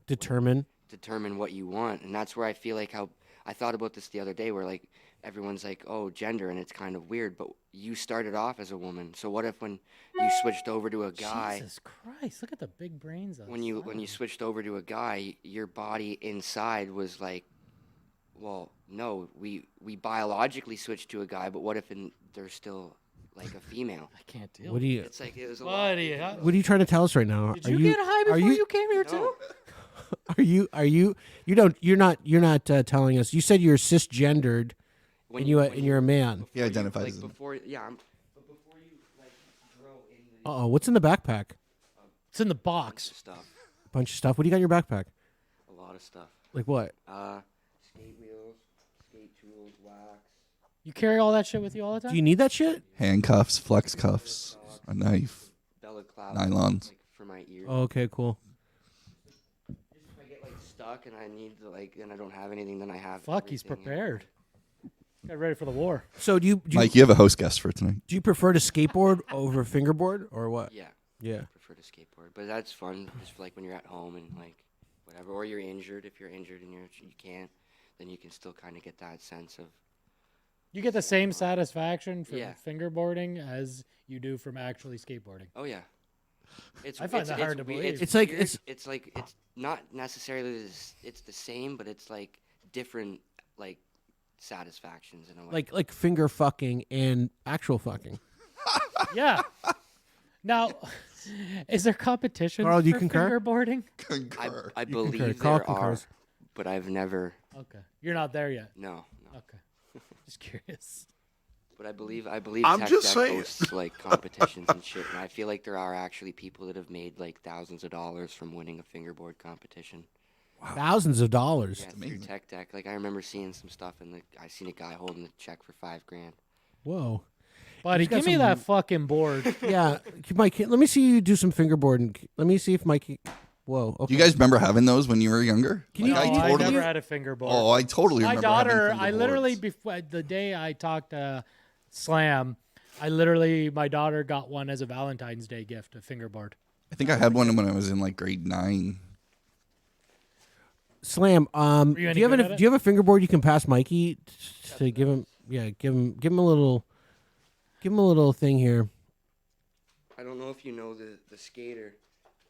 Determine. determine what you want, and that's where I feel like how I thought about this the other day, where like everyone's like, oh, gender, and it's kind of weird, but you started off as a woman, so what if when you switched over to a guy, Jesus Christ! Look at the big brains. On when you switched over to a guy, your body inside was like, well, no, we biologically switched to a guy, but what if there's still like a female? I can't deal. What do you It's like it was a lot. Buddy, huh? What are you trying to tell us right now? Did you get high before you came here too? You're not telling us. You said you're cisgendered and you're a man. He identifies like as a- before, yeah. But before you like grow into Oh, what's in the backpack? It's in the box. stuff, Bunch of stuff. What do you got in your backpack? a lot of stuff. Like what? Skate wheels, skate tools, wax. You carry all that shit with you all the time? Do you need that shit? handcuffs, flex cuffs, a knife, Bella Cloud, nylons. like for my my ear. Okay, cool. If I get like stuck and I need to and I don't have anything, then I have. Fuck, he's everything, prepared. Got ready for the war. So do you Mike, you have a host guest for tonight. do you prefer to skateboard over fingerboard or what? Yeah. Yeah. I prefer to skateboard, but that's fun. Just like when you're at home and whatever, or you're injured. If you're injured and you can't, then you can still kind of get that sense of. You get the same satisfaction from Yeah. fingerboarding as you do from actually skateboarding. Oh yeah. I find that hard to believe. It's like- weird. It's like it's not necessarily it's the same, but it's like different satisfactions in a way. Like finger fucking and actual fucking. Yeah. Now, is there competition Carl, do you for concur? fingerboarding? Concur. I concur. believe Carl there are, concurs. but I've never. Okay. You're not there yet. No. Okay. Just curious. But I believe I'm Tech just Deck saying. hosts competitions and shit, and I feel like there are actually people that have made thousands of dollars from winning a fingerboard competition. Thousands of dollars. Yeah, through Tech Deck. I remember seeing some stuff, and I seen a guy holding a check for $5,000. Whoa. Buddy, He's got give me some- that fucking board. Yeah, Mike. Let me see you do some fingerboarding. Let me see if Mike. Whoa. Okay. Do you guys remember having those when you were younger? Can you- No, I I totally- never had a fingerboard. Oh, I totally My remember. having daughter, I fingerboards. literally before the day I talked to Slam, my daughter got one as a Valentine's Day gift, a fingerboard. I think I had one when I was in grade 9. Slam. you Do any you have good at do it? you have a fingerboard you can pass Mikey to give him? Yeah, give him a little. Give him a little thing here. I don't know if you know the skater,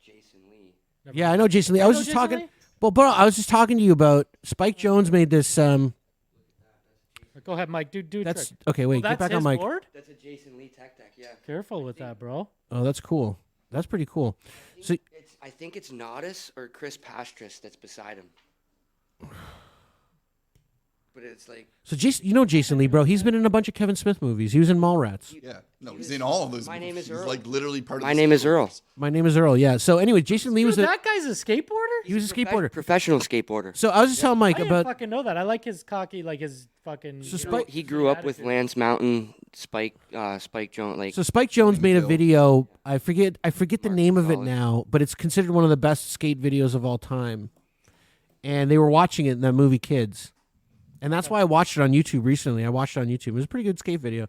Jason Lee. Yeah, I know Jason Lee. I was know just Jason talking. Lee? Well, bro, I was just talking to you about Spike Jones made this. Go ahead, Mike. Do a That's trick. okay. Wait, Well, get that's back on his Mike. board? That's a Jason Lee Tech Deck, yeah. Careful with that, bro. Oh, that's cool. That's pretty cool. So I think it's Nodis or Chris Pastris that's beside him. But it's So Jason, you know Jason Lee, bro. He's been in a bunch of Kevin Smith movies. He was in Mallrats. Yeah. No, he's in all of those. My name movies. is Earl. He's literally part of My the name is Earl. skateboarders. My name is Earl. Yeah. So anyway, Jason Lee was Dude, a that guy's a skateboarder? he was a skateboarder. Professional skateboarder. So I was just telling I Mike didn't about. fucking know that. I like his cocky, like his fucking. So you know, Spike- He grew up with attitude. Lance Mountain, Spike Jones. So Spike Jones made a Bill. video. I forget the name of it College. now, but it's considered one of the best skate videos of all time. And they were watching it in that movie Kids. And that's why I watched it on YouTube recently. I watched it on YouTube. It was a pretty good skate video.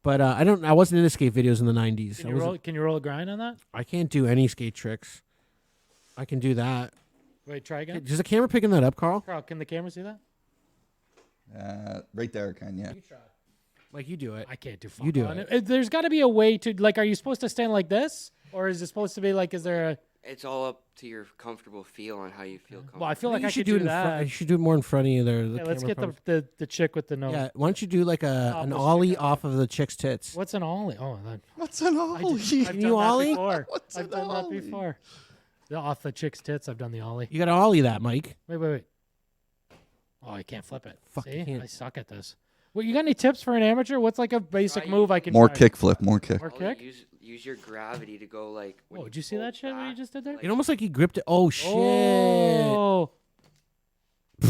But I wasn't into skate videos in the 90s. Can you roll a grind on that? I can't do any skate tricks. I can do that. Wait, try again. Is the camera picking that up, Carl? Carl, can the camera see that? Right there, yeah. Like you do it. I can't do. Fuck You do on it. There's got to be a way to are you supposed to stand like this, or is it supposed to be is there a? It's all up to your comfortable feel on how you feel comfortable. Well, I feel like you I should could do it in front. that. You should do it more in front of you there. Yeah, let's get the chick with the nose. Yeah, why don't you do like an the ollie chick off of the chick's tits? What's an ollie? Oh, that, What's an I've ollie? done Can you that ollie? before. What's I've an done that ollie? before. Off the chick's tits, I've done the ollie. You got to ollie that, Mike. Wait. Oh, I can't flip it. Fuck, you See, can't. I suck at this. Well, you got any tips for an amateur? What's like a basic Try move I can More try? kickflip, more kick. More All kick? you use your gravity to go when Oh, you did you see pull that shit? What you back, just did there? It almost like he gripped it. Oh shit! Oh, You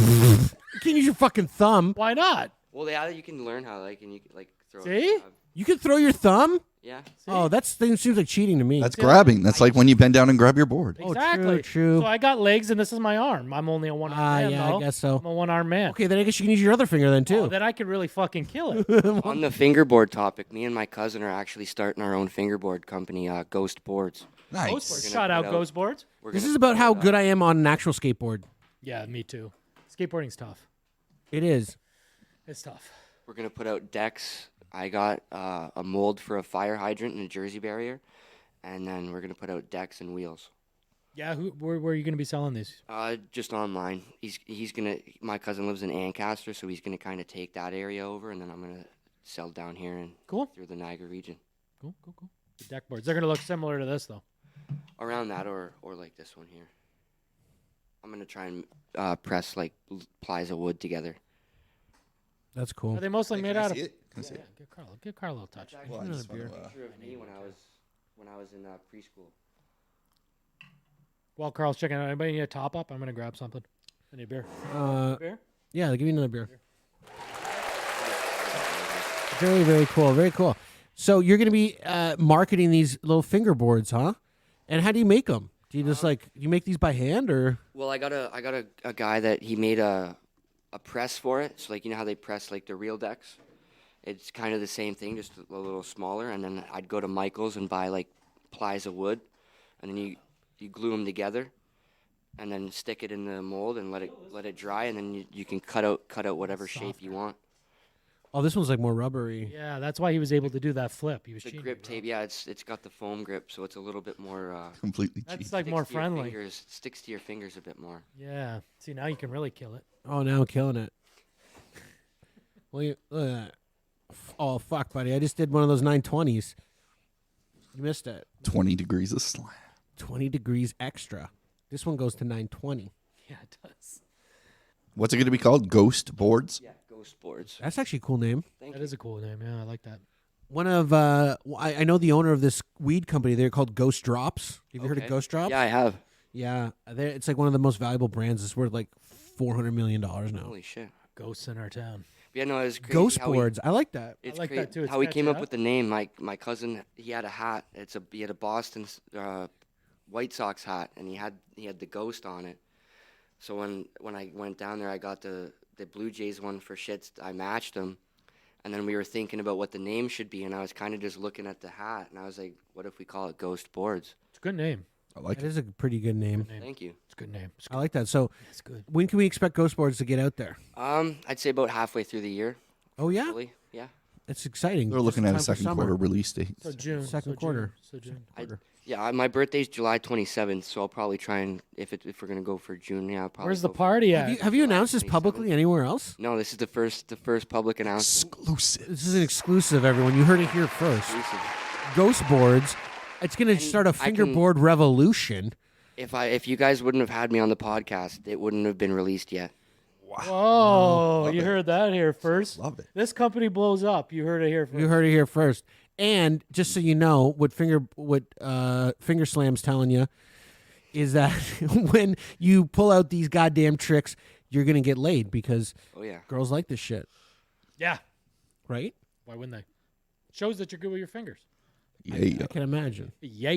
can't use your fucking thumb. why not? Well, yeah, you can learn how and you can throw. See? A grab. You can throw your thumb. Yeah. Oh, that seems like cheating to me. That's grabbing. That's like when you bend down and grab your board. Oh, Exactly. true. So I got legs, and this is my arm. I'm only a one-arm man, yeah, though. I guess so. I'm a one-arm man. Okay, then I guess you can use your other finger then too. Oh, then I could really fucking kill it. On the fingerboard topic, me and my cousin are actually starting our own fingerboard company, Ghost Boards. Nice. Shout out put out- Ghost Boards. We're This gonna is about put how out, good I am on an actual skateboard. Yeah, me too. Skateboarding's tough. It is. It's tough. We're gonna put out decks. I got a mold for a fire hydrant and a Jersey barrier, and then we're gonna put out decks and wheels. Yeah, where are you going to be selling these? Just online. He's gonna. My cousin lives in Ancaster, so he's gonna kind of take that area over, and then I'm gonna sell down here and through the Niagara region. Cool. The deck boards. They're going to look similar to this, though. Around that, or like this one here. I'm gonna try and press plies of wood together. That's cool. Are they mostly made out of? Can I see Yeah, it? give Carl a little touch. Well, I just wanna, Picture of me when I was in preschool. While Carl's checking out, anybody need a top up? I'm going to grab something. I need a beer. Beer? Yeah, give me another beer. Very, very cool. Very cool. So you're going to be marketing these little fingerboards, huh? And how do you make them? Do you just you make these by hand or? Well, I got a guy that he made a press for it. So how they press the real decks. It's kind of the same thing, just a little smaller. And then I'd go to Michael's and buy plies of wood, and then you glue them together, and then stick it in the mold and let it dry, and then you can cut out whatever shape you want. Oh, this one's more rubbery. Yeah, that's why he was able to do that flip. He was The cheating, grip tape, yeah, it's got the foam grip, so it's a little bit more. Completely cheap. That's more friendly. Sticks to your fingers a bit more. Yeah. See, now you can really kill it. Oh, now I'm killing it. Well, look at that. Oh, fuck, buddy. I just did one of those 920s. You missed it. 20 degrees of slam. 20 degrees extra. This one goes to 920. Yeah, it does. What's it going to be called? Ghost boards? Yeah, ghost boards. That's actually a cool name. That is a cool name. Yeah, I like that. One of I know the owner of this weed company. They're called Ghost Drops. Have you heard of Ghost Drops? Yeah, I have. Yeah, it's one of the most valuable brands. It's worth $400 million now. Holy shit. Ghosts in our town. Yeah, no, it was crazy. Ghost boards. I like that. It's I like crazy that too. It's how he catchy, came up huh? with the name. My cousin, he had a hat. He had a Boston White Sox hat, and he had the ghost on it. So when I went down there, I got the Blue Jays one for shits. I matched them, and then we were thinking about what the name should be, and I was kind of just looking at the hat, and I was like, what if we call it Ghost Boards? It's a good name. I like It it. is a pretty good name. Thank you. It's a good name. It's I like that. So, It's good. when can we expect Ghost Boards to get out there? I'd say about halfway through the year. Oh yeah, Hopefully. Yeah. it's exciting. They're Just looking in at a time for second summer. quarter release date. So June. Second so quarter. June. So June. Yeah, my birthday's July 27th, so I'll probably try and if we're gonna go for June, yeah. I'll probably Where's the go for- party at? Have you announced this 27th. publicly anywhere else? No, this is the first public announcement. Exclusive. This is an exclusive, everyone. You heard it here first. Exclusive. Ghost Boards. It's going to start a fingerboard revolution. If you guys wouldn't have had me on the podcast, it wouldn't have been released yet. Oh, you heard that here first. Love it. This company blows up. You heard it here first. You heard it here first. And just so you know, what Finger Slam's telling you is that when you pull out these goddamn tricks, you're going to get laid because Oh yeah. girls like this shit, Yeah. right? Why wouldn't they? Shows that you're good with your fingers. Yeah. I can imagine. Yeah.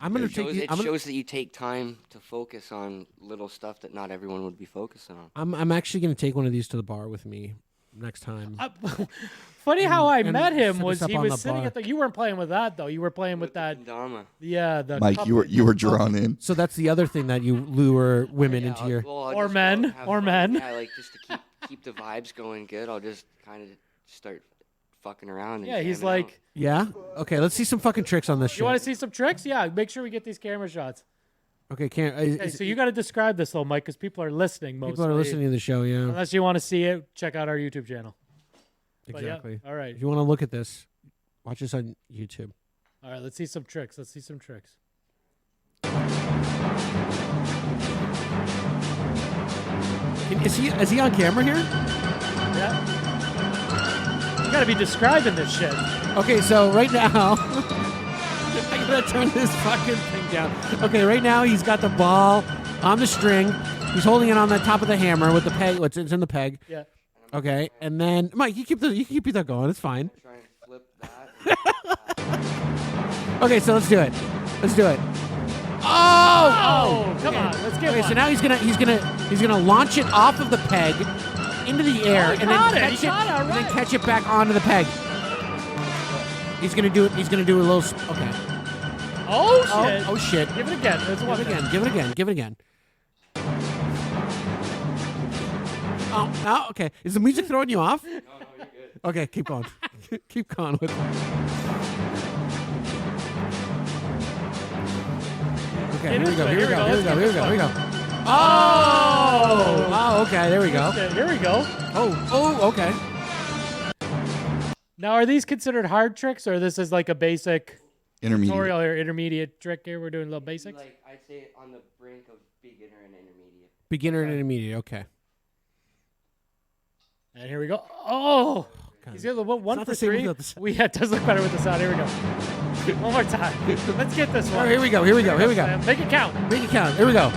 I'm going It to shows, take. it shows that you take time to focus on little stuff that not everyone would be focusing on. I'm actually going to take one of these to the bar with me next time. Funny how I and met him set was this up he on was the sitting bar. at the. You weren't playing with that though. You were playing with that. Kendama. Yeah, the Mike, cup- you were drawn in. So that's the other thing that you lure women into your. Well, I'll Or just men, go and have or fun. men. Yeah, just to keep the vibes going good. I'll just kind of start fucking around. And Yeah, he's jamming like, out. Yeah. Okay. Let's see some fucking tricks on this shit. you want to see some tricks? Yeah, make sure we get these camera shots. Okay. Can't. Okay, so you got to describe this though, Mike, because people are listening mostly. people are listening to the show. Yeah. Unless you want to see it, check out our YouTube channel. But yeah, Exactly. all right. If you want to look at this, watch this on YouTube. All right, let's see some tricks. Let's see some tricks. Is he on camera here? Yeah. You got to be describing this shit. Okay, so right now, I gotta turn this fucking thing down. Okay, right now he's got the ball on the string. He's holding it on the top of the hammer with the peg. It's in the peg. Yeah. Okay, and then Mike, you keep that going. It's fine. Try and flip that. Okay, so let's do it. Oh, come on. Let's get Okay, one. so now he's gonna launch it off of the peg into the air he and got then it. He got it, all and then right. catch it back onto the peg. He's gonna do it. He's gonna do a little. Okay. Oh, shit. Oh shit. Give it again. Let's watch Give it again. Oh, no, okay. Is the music throwing you off? No, you're good. Okay, keep going. Keep going with it. Okay, here we go. Oh, okay, there we go. Here we go. Oh, okay. Now, are these considered hard tricks, or this is like a basic Intermediate. tutorial or intermediate trick here? We're doing little basics. Like I'd say on the brink of beginner and intermediate. Beginner and intermediate, okay. And here we go. Oh, he's got one not for the same three. without the sound. It does look better with the sound. Here we go. One more time. Let's get this All one. right, here we go. Sam. Make it count. Make it count. Here we go.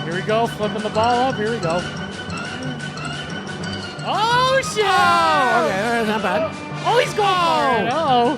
Here we go. Flipping the ball up. Here we go. Oh, shit. Oh, okay, that's not bad. Oh, he's going for it. Uh-oh.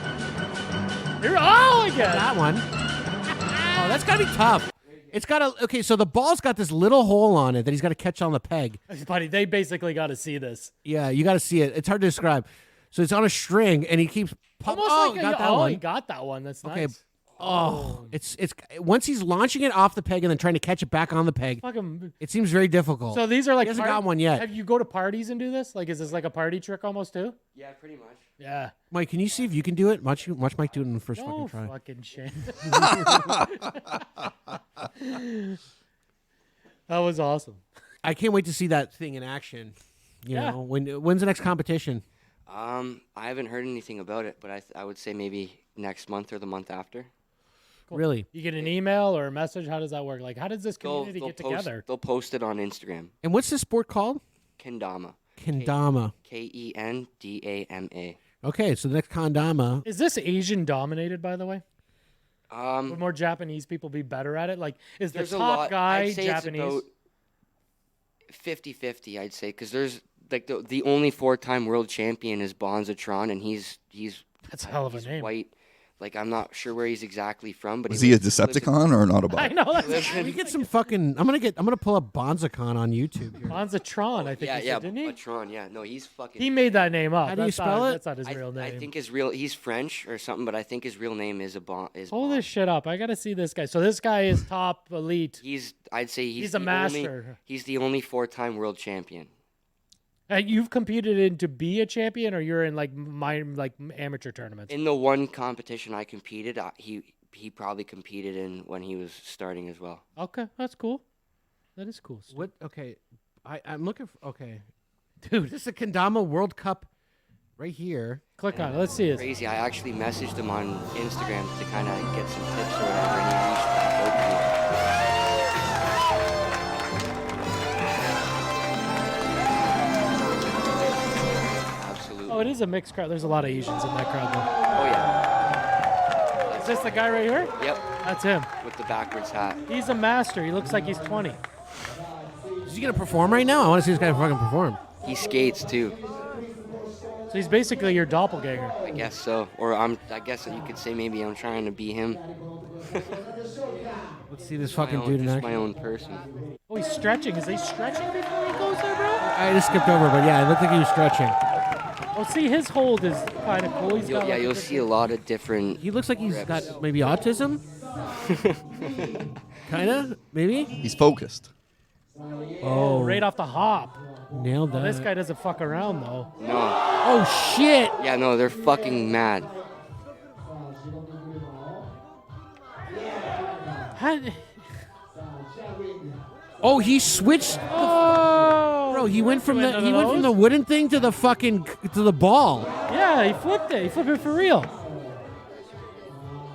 Here, oh, again. That one. Oh, that's gotta be tough. It's gotta. Okay, so the ball's got this little hole on it that he's got to catch on the peg. Buddy, they basically got to see this. Yeah, you got to see it. It's hard to describe. So it's on a string, and he keeps. Almost He got that one. he got that one. That's Okay. nice. Oh, it's once he's launching it off the peg and then trying to catch it back on the peg. Fucking. It seems very difficult. So these are like. He hasn't got one yet. Have you go to parties and do this? Like, is this like a party trick almost too? Yeah, pretty much. Yeah. Mike, can you see if you can do it? Watch Mike do it in the first No fucking try. fucking shit. That was awesome. I can't wait to see that thing in action. You Yeah. know, when's the next competition? I haven't heard anything about it, but I would say maybe next month or the month after. Really? You get an email or a message? How does that work? Like, how does this community get post, together? They'll post it on Instagram. And what's this sport called? Kendama. Kendama. Kendama. Okay, so the next Kendama. Is this Asian dominated, by the way? Um, Would more Japanese people be better at it? Like, is the there's a top lot. guy I'd say Japanese? It's about 50-50, I'd say, because there's like the only 4-time world champion is Bonzatron, and he's That's a hell of a he's name. white. Like, I'm not sure where he's exactly from, but Was he a lives in- Decepticon or an Autobot? I know. That's Can we get some fucking? I'm gonna pull up Bonzacon on YouTube here. Bonzatron, I think Yeah, he yeah, said, didn't he? Bonzatron, yeah. No, he's fucking. He made that name up. How do you That's spell not, it? That's not his real name. I think he's French or something, but I think his real name is Hold this shit up. I got to see this guy. So this guy is top elite. I'd say He's the a master. He's the only 4-time world champion. You've competed in to be a champion, or you're in like amateur tournaments? In the one competition I competed, he probably competed in when he was starting as well. Okay, that's cool. That is cool. What? Okay, I'm looking for. Okay, Dude, this is a Kendama World Cup right here. click on it. Let's see this. Crazy. I actually messaged him on Instagram to kind of get some tips or whatever, and he reached back out to me. Absolutely. Oh, it is a mixed crowd. There's a lot of Asians in that crowd, though. Oh, yeah. Is this the guy right here? Yep. That's him. With the backwards hat. He's a master. He looks like he's 20. Is he gonna perform right now? I want to see this guy fucking perform. He skates too. So he's basically your doppelganger. I guess so. Or I guess you could say maybe I'm trying to be him. Let's see this fucking my own, dude in just action. my own person. Oh, he's stretching. Is he stretching before he goes there, bro? I just skipped over, but yeah, it looked like he was stretching. Oh, see, his hold is kind of cool. He's got like You'll see a lot of different. He looks like he's reps. got maybe autism. Kinda, maybe. He's focused. Oh, right off the hop. nailed that. This guy doesn't fuck around though. No. Oh shit! Yeah, no, they're fucking mad. How- Oh, he switched. Oh, Bro, he went from went the into from those? the wooden thing to the fucking to the ball. Yeah, he flipped it. He flipped it for real.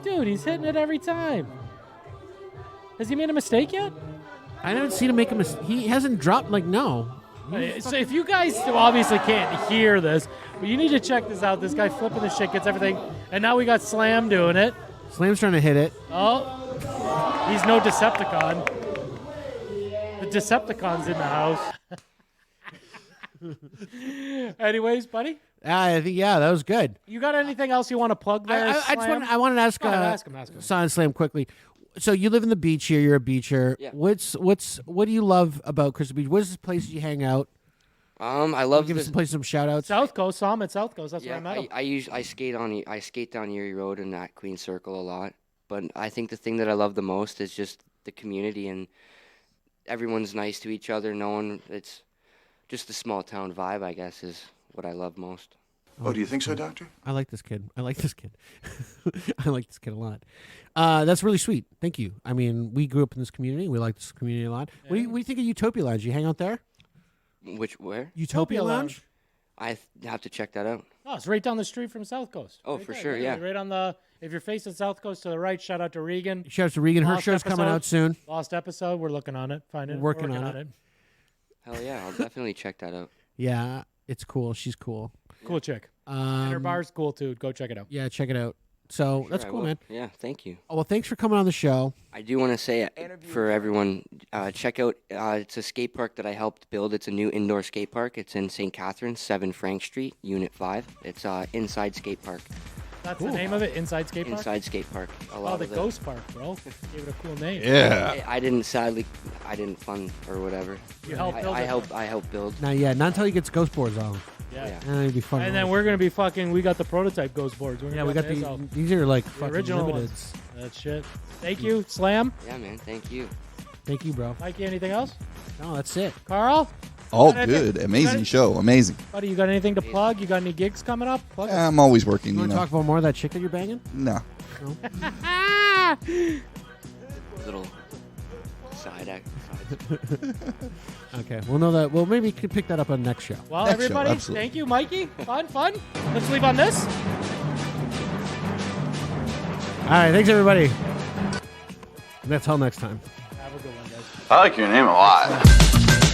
Dude, he's hitting it every time. Has he made a mistake yet? I haven't seen him make a mistake. He hasn't dropped. Like no. So if you guys obviously can't hear this, but you need to check this out. This guy flipping the shit gets everything, and now we got Slam doing it. Slam's trying to hit it. Oh, he's no Decepticon. The Decepticon's in the house. Anyways, buddy, I think that was good. you got anything else you want to plug there? I just wanted to ask, Go ahead, ask him. Science Slam quickly. So you live in the beach here. You're a beacher. Yeah. What do you love about Crystal Beach? What is this place you hang out? I love Give us this. some places, some shout outs. South Coast. Saw him at South Coast. That's where I Yeah, met him. I skate down Erie Road and at Queen Circle a lot. But I think the thing that I love the most is just the community, and everyone's nice to each other. No one. It's just the small town vibe, I guess, is what I love most. Oh, do you think so, Doctor? I like this kid. I like this kid a lot. That's really sweet. Thank you. I mean, we grew up in this community. We like this community a lot. What do you think of Utopia Lounge? You hang out there? Where? Utopia Lounge? I have to check that out. Oh, it's right down the street from South Coast. Oh, Right for there, sure, literally, yeah. Right on the. If you're facing South Coast to the right, shout out to Regan. Shout out to Regan. Her Lost show's coming episode. out soon. Lost episode. We're looking on it. Finding. We're working on it. Hell yeah, I'll definitely check that out. Yeah, it's cool. She's cool. Cool chick. And her bar's cool too. Go check it out. Yeah, check it out. So Sure, that's I cool, will. man. Yeah, thank you. Oh, well, thanks for coming on the show. I do want to say for everyone, check out. It's a skate park that I helped build. It's a new indoor skate park. It's in St. Catharines, 7 Frank Street, Unit 5. It's inside skate park. That's the name of it. Inside skate park. Inside skate park. A lot Oh, the of Ghost Park, bro. Gave it a cool name. Yeah. I didn't fund or whatever. You helped build it. I helped build. Not yet. Not until he gets ghost boards on. Yeah. It'd be fun. And then we're gonna be fucking. We got the prototype Ghost boards. Yeah, we got these are like fucking original limiteds. ones. That shit. Thank you, Slam. Yeah, man. Thank you. Thank you, bro. Mikey, anything else? No, that's it. Carl? All You got anything- good. Amazing show. Amazing. Buddy, you got anything to plug? You got any gigs coming up? Plug it. I'm always working, You you want to know. talk about more of that chick that you're banging? No. Little side act. Okay, we'll know that. Well, maybe you could pick that up on the next show. Well, Next show, everybody, absolutely. thank you, Mikey. Fun. Let's leave on this. All right, thanks everybody. And until next time. Have a good one, guys. I like your name a lot.